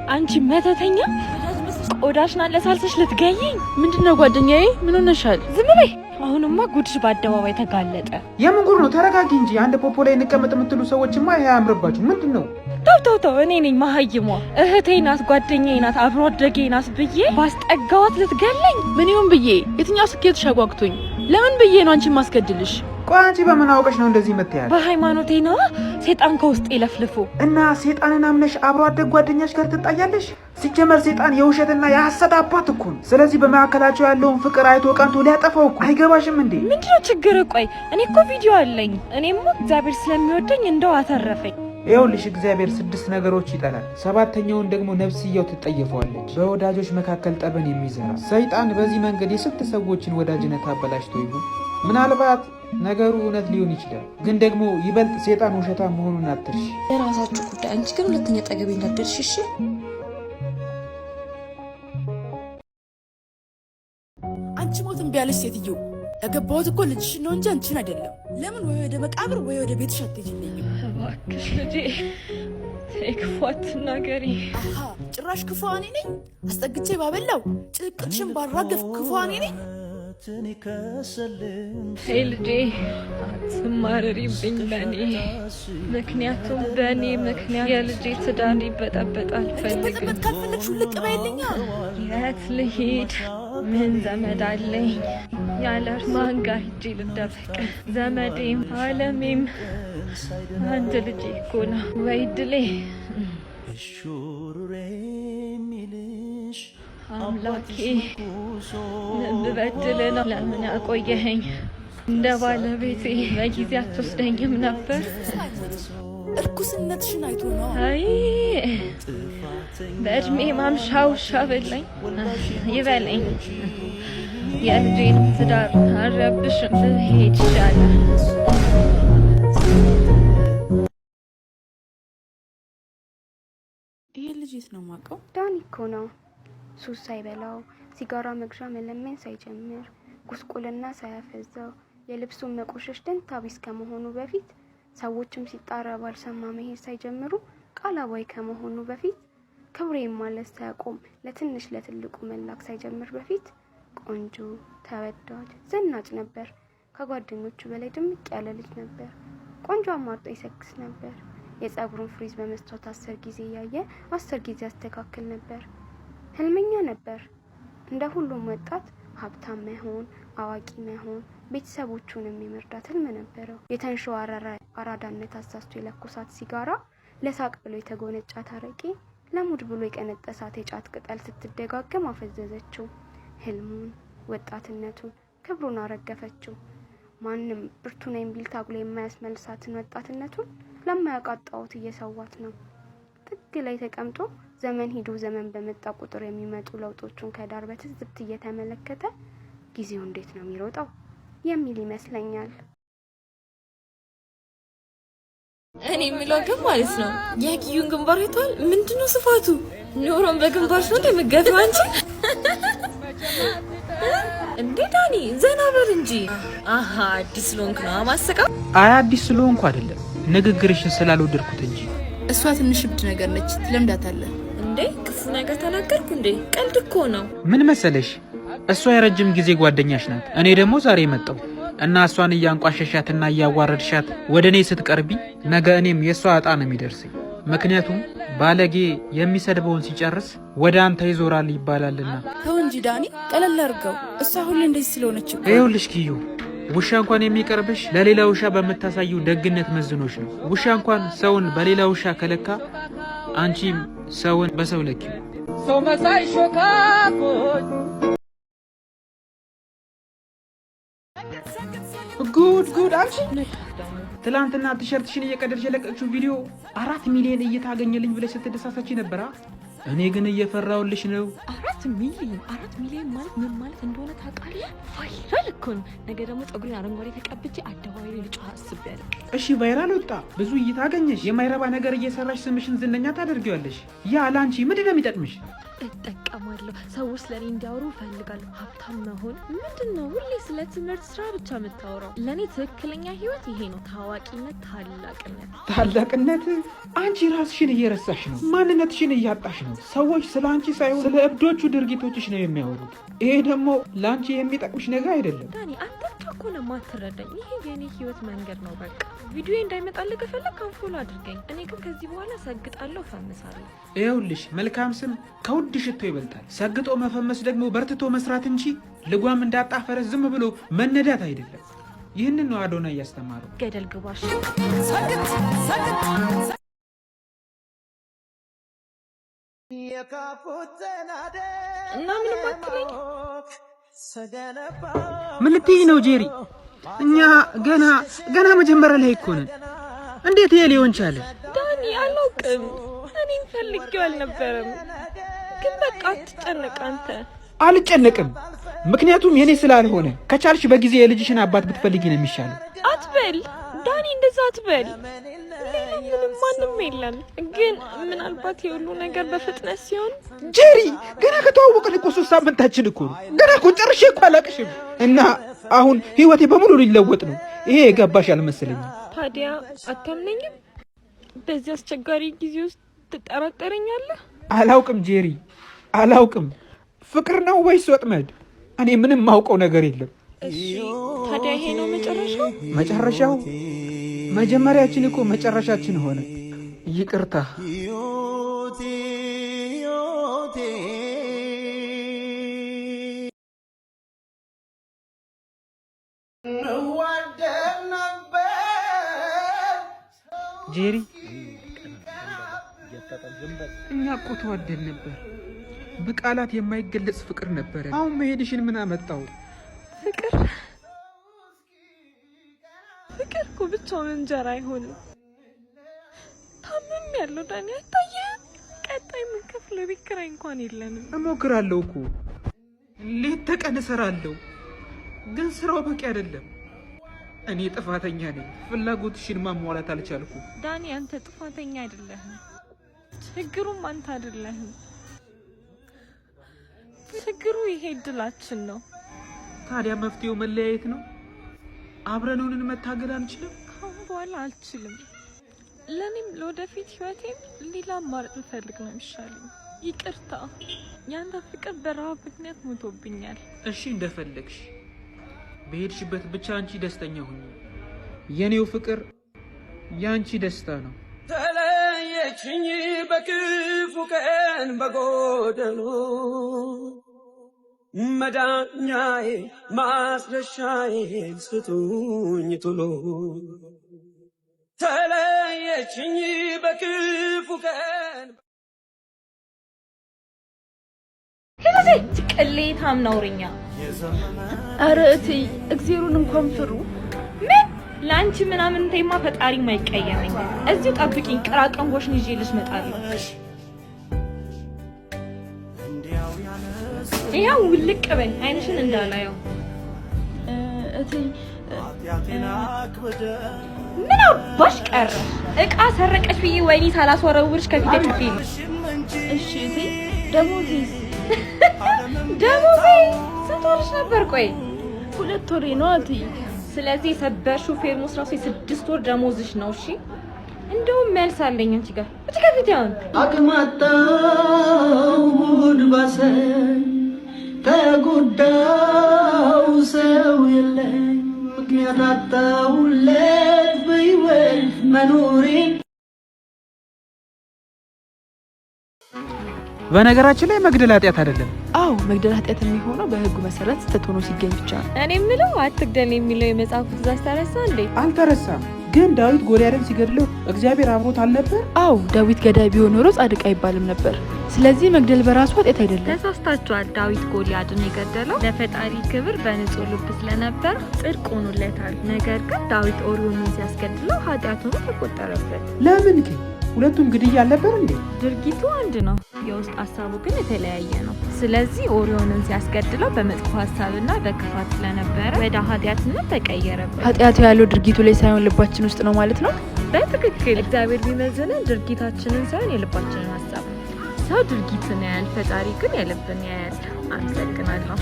አንቺ መተተኛ ቆዳሽን አለሳልሰሽ ልትገይኝ ምንድነው? ጓደኛዬ ምን ሆነሻል? ዝም በይ። አሁንማ ጉድሽ በአደባባይ ተጋለጠ። የምን ጉድ ነው? ተረጋጊ እንጂ። አንድ ፖፖ ላይ እንቀመጥ የምትሉ ሰዎችማ ይሄ አያምርባችሁ። ምንድነው? ተው እኔ ነኝ መሀይሟ። እህቴ ናት፣ ጓደኛዬ ናት፣ አብሮ አደጌ ናት ብዬ ባስጠጋዋት ልትገለኝ። ምን ይሁን ብዬ? የትኛው ስኬትሽ አጓግቶኝ? ለምን ብዬ ነው አንቺን ማስገድልሽ? ቆይ አንቺ በምን አውቀሽ ነው እንደዚህ የምትያል? በሃይማኖቴ ነው። ሴጣን ከውስጤ ለፍልፎ እና ሴጣንን አምነሽ አብሮ አደግ ጓደኛሽ ጋር ትጣያለሽ? ሲጀመር ሴጣን የውሸትና የሐሰት አባት እኮ ነው። ስለዚህ በመካከላቸው ያለውን ፍቅር አይቶ ቀንቶ ሊያጠፋው እኮ። አይገባሽም እንዴ? ምንድነው ችግር? ቆይ እኔ እኮ ቪዲዮ አለኝ። እኔማ እግዚአብሔር ስለሚወደኝ እንደው አተረፈኝ። ይኸውልሽ እግዚአብሔር 6 ነገሮች ይጠላል፣ 7ኛውን ደግሞ ነፍስያው ትጠየፈዋለች። በወዳጆች መካከል ጠብን የሚዘራ ሰይጣን በዚህ መንገድ የስንት ሰዎችን ወዳጅነት አበላሽቶ ይሁን። ምናልባት ነገሩ እውነት ሊሆን ይችላል፣ ግን ደግሞ ይበልጥ ሴጣን ውሸታ መሆኑን አትርሺ። የራሳችሁ ጉዳይ። አንቺ ግን ሁለተኛ ጠገቤ እንዳትደርሺ እሺ? አንቺ ሞት እምቢ ያለሽ ሴትዮ፣ ያገባሁት እኮ ልጅሽን ነው እንጂ አንቺን አይደለም። ለምን ወይ ወደ መቃብር ወይ ወደ ቤትሽ አትሄጂልኝም? እባክሽ ልጄ ክፉ አትናገሪ። አሃ ጭራሽ ክፉ እኔ ነኝ? አስጠግቼ ባበላው ጭቅቅሽን ባራገፍ ክፉ እኔ ነኝ? ሄይ ልጄ አትማረሪብኝ በኔ ምክንያቱም በእኔ ምክንያት የልጄ ትዳር ይበጠበጣል። በጠበጥ ካልፈለግሽ ውልቅ በይልኛ። የት ልሂድ? ምን ዘመድ አለኝ? ያለ ማን ጋር ሂጄ ልደበቅ? ዘመዴም አለሜም አንድ ልጄ እኮ ነው። ወይ ድሌ አምላኬ ምን ብበድል ነው? ለምን አቆየኸኝ? እንደ ባለቤቴ በጊዜ አትወስደኝም ነበር? እርኩስነትሽን አይቶ ነው። አይ በእድሜ ማምሻ ውሻ በላኝ ይበለኝ። የልጄን ትዳር አረብሽም ብሄድ ይሻላል። ይሄ ልጅ የት ነው የማውቀው? ዳኒ እኮ ነው። ሱስ ሳይበላው ሲጋራ መግዣ መለመን ሳይጀምር ጉስቁልና ሳያፈዛው የልብሱን መቆሸሽ ደንታ ቢስ ከመሆኑ በፊት ሰዎችም ሲጣራ ባልሰማ መሄድ ሳይጀምሩ ቃል አባይ ከመሆኑ በፊት ክብሬን ማለት ሳያቆም ለትንሽ ለትልቁ መላክ ሳይጀምር በፊት ቆንጆ፣ ተወዳጅ፣ ዘናጭ ነበር። ከጓደኞቹ በላይ ድምቅ ያለ ልጅ ነበር። ቆንጆ አማርጦ ይሰክስ ነበር። የጸጉሩን ፍሪዝ በመስታወት 10 ጊዜ ያየ 10 ጊዜ ያስተካክል ነበር። ህልመኛ ነበር። እንደ ሁሉም ወጣት ሀብታም መሆን፣ አዋቂ መሆን፣ ቤተሰቦቹን የሚመርዳት ህልም ነበረው። የተንሸዋረረ አራዳነት አሳስቶ የለኮሳት ሲጋራ፣ ለሳቅ ብሎ የተጎነጫት አረቄ፣ ለሙድ ብሎ የቀነጠሳት የጫት ቅጠል ስትደጋገም አፈዘዘችው። ህልሙን፣ ወጣትነቱን፣ ክብሩን አረገፈችው። ማንም ብርቱ ነኝ ቢል ታግሎ የማያስመልሳትን ወጣትነቱን ለማያቃጣውት እየሰዋት ነው። ጥግ ላይ ተቀምጦ ዘመን ሂዶ ዘመን በመጣ ቁጥር የሚመጡ ለውጦቹን ከዳር በትዝብት እየተመለከተ ጊዜው እንዴት ነው የሚሮጠው የሚል ይመስለኛል። እኔ የሚለው ግን ማለት ነው የኪዩን ግንባር አይቷል። ምንድነው ስፋቱ? ኖሮም በግንባርሽ ነው እንደምገፈው አንቺ እንዴ ዳኒ ዘና በል እንጂ። አሃ አዲስ ሎንክ ነው ማሰቃው። አይ አዲስ ሎንክ አይደለም፣ ንግግርሽን ስላልወደድኩት እንጂ። እሷ ትንሽ እብድ ነገር ነች፣ ትለምዳታለህ። እንዴ ክፉ ነገር ተናገርኩ እንዴ? ቀልድ እኮ ነው። ምን መሰለሽ እሷ የረጅም ጊዜ ጓደኛሽ ናት። እኔ ደግሞ ዛሬ መጣሁ እና እሷን እያንቋሸሻትና እያዋረድሻት ወደኔ ስትቀርቢ ነገ እኔም የሷ ዕጣ ነው የሚደርሰኝ። ምክንያቱም ባለጌ የሚሰድበውን ሲጨርስ ወደ አንተ ይዞራል ይባላልና። ተው እንጂ ዳኒ፣ ቀለል አድርገው። እሷ ሁሌ እንደዚህ ስለሆነች እኮ። ይኸውልሽ ኪዩ፣ ውሻ እንኳን የሚቀርብሽ ለሌላ ውሻ በመታሳዩ ደግነት መዝኖች ነው። ውሻ እንኳን ሰውን በሌላ ውሻ ከለካ አንቺም ሰውን በሰው ለኪው። ሰው መሳይ ሾካኮች ጉድ አንቺ ትላንትና ቲሸርትሽን እየቀደድሽ የለቀቅሽው ቪዲዮ 4 ሚሊዮን እይታ አገኘልኝ ብለሽ ስትደሳሳች ነበር። እኔ ግን እየፈራውልሽ ነው። 4 ሚሊዮን ማለት ምን ማለት እንደሆነ ታውቃለህ? ቫይራል እኮ ነው። ነገ ደግሞ ፀጉሬን አረንጓዴ ተቀብቼ አደባባይ ላይ ልጫ አስቤያለሁ። እሺ ቫይራል ወጣ፣ ብዙ እይታ አገኘሽ። የማይረባ ነገር እየሰራሽ ስምሽን ዝነኛ ታደርጊዋለሽ። ያ ላንቺ ምንድነው የሚጠቅምሽ? እጠቀማለሁ። ሰዎች ለኔ እንዲያወሩ እፈልጋለሁ። ሀብታም መሆን ምንድነው? ሁሌ ስለ ትምህርት ስራ ብቻ የምታወራው? ለኔ ትክክለኛ ህይወት ይሄ ነው። ታዋቂነት፣ ታላቅነት። አንቺ ራስሽን እየረሳሽ ነው። ማንነትሽን እያጣሽ ነው። ሰዎች ስለ አንቺ ሳይሆን ስለ እብዶቹ ድርጊቶችሽ ነው የሚያወሩት። ይሄ ደግሞ ለአንቺ የሚጠቅምሽ ነገር አይደለም። ዳኒ አንተ ብቻ እኮ ነው የማትረዳኝ። ይሄ የኔ ህይወት መንገድ ነው። በቃ ቪዲዮ እንዳይመጣልህ ከፈለክ አንፎሎ አድርገኝ። እኔ ግን ከዚህ በኋላ ሰግጣለሁ፣ ፈምሳለሁ። ይኸውልሽ መልካም ስም ከውድ ሽቶ ይበልጣል። ሰግጦ መፈመስ ደግሞ በርትቶ መስራት እንጂ ልጓም እንዳጣ ፈረስ ዝም ብሎ መነዳት አይደለም። ይህንን ነው አዶናይ እያስተማረው። ገደል ግባሽ። እና ምንም አትለኝ። ምን ልትይ ነው ጄሪ? እኛ ገና መጀመሪያ ላይ እኮ ነን። እንዴት ይሄ ሊሆን ቻለ? ዳኒ አላውቅም። እኔም ፈልጌው አልነበረም። ግን በቃ አትጨነቅ አንተ። አልጨነቅም፣ ምክንያቱም የኔ ስላልሆነ። ከቻልሽ በጊዜ የልጅሽን አባት ብትፈልጊ ነው የሚሻለው። አትበል ዳኒ፣ እንደዛ አትበል። ምንም ማንም የለም። ግን ምናልባት የሁሉ ነገር በፍጥነት ሲሆን። ጄሪ ገና ከተዋወቅን እኮ 3 ሳምንታችን እኮ ነው። ገና እኮ ጨርሼ እኮ አላቅሽም። እና አሁን ህይወቴ በሙሉ ሊለወጥ ነው። ይሄ የገባሽ አልመሰለኝም። ታዲያ አታምነኝም? በዚህ አስቸጋሪ ጊዜ ውስጥ ትጠራጠረኛለህ? አላውቅም ጄሪ፣ አላውቅም። ፍቅር ነው ወይስ ወጥመድ? እኔ ምንም ማውቀው ነገር የለም። እሺ ታዲያ ይሄ ነው መጨረሻው? መጨረሻው? መጀመሪያችን እኮ መጨረሻችን ሆነ። ይቅርታ። ጄሪ እኛ እኮ ተዋደን ነበር። በቃላት የማይገለጽ ፍቅር ነበረ። አሁን መሄድሽን ምን አመጣው? ፍቅር እኮ ብቻውን እንጀራ አይሆንም። ታምም ያለው ዳኒ አይታየህም? ቀጣይ የምንከፍለው ቤት ኪራይ እንኳን የለንም። እሞክራለሁ እኮ ሌት ተቀን እሰራለሁ፣ ግን ስራው በቂ አይደለም። እኔ ጥፋተኛ ነኝ። ፍላጎትሽን ማሟላት አልቻልኩም። ዳኒ አንተ ጥፋተኛ አይደለህም። ችግሩም አንተ አይደለህም። ችግሩ ይሄ እድላችን ነው። ታዲያ መፍትሄው መለያየት ነው? አብረን መታገል አንችልም? ካሁን በኋላ አልችልም። ለኔም ለወደፊት ህይወቴም ሌላ አማራጭ ልፈልግ ነው የሚሻለኝ። ይቅርታ፣ ያንተ ፍቅር በረሃብ ምክንያት ሞቶብኛል። እሺ እንደፈለግሽ በሄድሽበት ብቻ አንቺ ደስተኛ ሁኚ። የኔው ፍቅር ያንቺ ደስታ ነው። ተለየችኝ በክፉ ቀን በጎደሎ መዳኛዬ ማስረሻዬ ስጡኝ ቶሎ። ተለየችኝ በክፉ ቀን ከዚህ ቅሌታም ነውረኛ። ኧረ እትይ እግዚአብሔርን እንኳን ፍሩ። ምን ላንቺ ምናምን እንተይማ ፈጣሪ ማይቀየመኝ። እዚሁ ጠብቂኝ፣ ቅራቅንቦሽን ይዤልሽ እመጣለሁ። ያው ውልቅ በይ፣ አይንሽን እንዳላየው። እትይ ምን አባሽ ቀረ? እቃ ሰረቀሽ ብዬ ወይኔ ሳላስወረውርሽ ከፊት ለፊቴ ነው። እሺ እትይ ደሞዜስ? ደሞዜ ስንት ወርሽ ነበር? ቆይ 2 ወሬ ነው እትይ። ስለዚህ የሰበርሽው ፌርሙስ ራሱ የ6 ወር ደሞዝሽ ነው። እሺ እንደውም መልስ አለኝ አንቺ ጋር እዚህ ከፊት ያውን አቅማጣው ሙድ ባሰኝ ተጎዳው ሰው የለኝ ምክንያት አጣሁለት በሕይወት መኖሬ። በነገራችን ላይ መግደል ኃጢአት አይደለም። አዎ መግደል ኃጢአት የሚሆነው በህጉ መሰረት ስህተት ሆኖ ሲገኝ ብቻ ነው። እኔ የምለው አትግደል የሚለው የመጽሐፉ ትእዛዝ ተረሳ እንዴ? አልተረሳም። ግን ዳዊት ጎልያድን ሲገድለው እግዚአብሔር አብሮት አልነበር? አዎ ዳዊት ገዳይ ቢሆን ኖሮ ጻድቅ አይባልም ነበር። ስለዚህ መግደል በራሱ ኃጢአት አይደለም። ተሳስታችኋል። ዳዊት ጎልያድን የገደለው ለፈጣሪ ክብር በንጹህ ልብ ስለነበር ጽድቅ ሆኖለታል። ነገር ግን ዳዊት ኦሪዮንን ሲያስገድለው ኃጢአት ሆኖ ተቆጠረበት። ለምን ግን? ሁለቱም ግድያ አልነበር እንዴ? ድርጊቱ አንድ ነው፣ የውስጥ ሀሳቡ ግን የተለያየ ነው። ስለዚህ ኦሪዮንን ሲያስገድለው በመጥፎ ሀሳብና በክፋት ስለነበረ ወደ ኃጢአትነት ተቀየረበት። ኃጢአቱ ያለው ድርጊቱ ላይ ሳይሆን ልባችን ውስጥ ነው ማለት ነው። በትክክል እግዚአብሔር ቢመዝነን ድርጊታችንን ሳይሆን የልባችንን ሀሳብ ነው። ሰው ድርጊትን ያያል፣ ፈጣሪ ግን የልብን ያያል። አመሰግናለሁ።